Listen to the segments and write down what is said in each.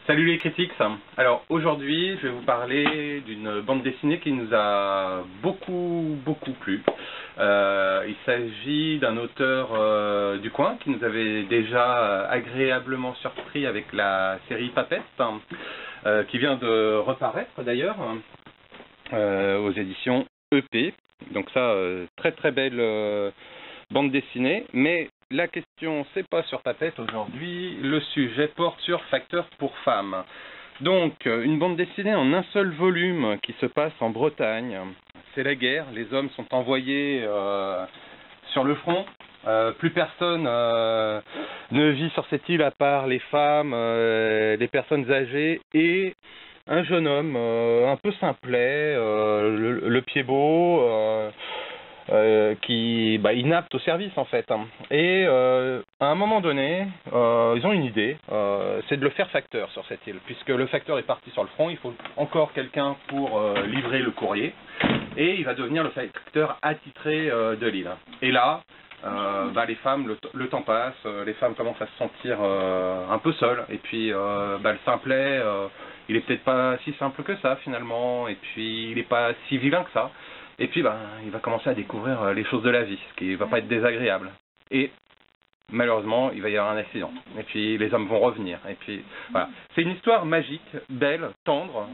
Salut les critiques. Alors aujourd'hui, je vais vous parler d'une bande dessinée qui nous a beaucoup plu. Il s'agit d'un auteur du coin qui nous avait déjà agréablement surpris avec la série Papette, qui vient de reparaître d'ailleurs aux éditions EP. Donc ça, très belle bande dessinée, mais la question c'est pas sur Papette aujourd'hui, le sujet porte sur Facteur pour femmes. Donc une bande dessinée en un seul volume qui se passe en Bretagne. C'est la guerre, les hommes sont envoyés sur le front, plus personne ne vit sur cette île à part les femmes, les personnes âgées et un jeune homme un peu simplet, le pied beau, qui inapte au service en fait. Et à un moment donné, ils ont une idée, c'est de le faire facteur sur cette île, puisque le facteur est parti sur le front, il faut encore quelqu'un pour livrer le courrier, et il va devenir le facteur attitré de l'île. Et là, les femmes, le temps passe, les femmes commencent à se sentir un peu seules, et puis le simplet, il est peut-être pas si simple que ça finalement, et puis il est pas si vilain que ça. Et puis, il va commencer à découvrir les choses de la vie, ce qui va pas être désagréable. Et malheureusement, il va y avoir un accident. Et puis, les hommes vont revenir. Et puis, voilà. C'est une histoire magique, belle, tendre,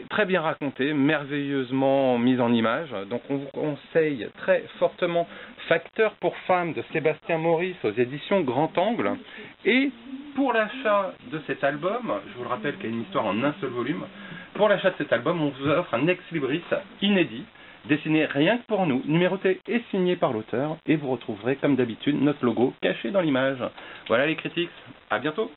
très bien racontée, merveilleusement mise en image. Donc, on vous conseille très fortement Facteur pour femmes de Sébastien Maurice aux éditions Grand Angle. Et pour l'achat de cet album, je vous le rappelle qu'il y a une histoire en un seul volume, pour l'achat de cet album, on vous offre un ex-libris inédit, dessiné rien que pour nous, numéroté et signé par l'auteur, et vous retrouverez comme d'habitude notre logo caché dans l'image. Voilà les critiques, à bientôt.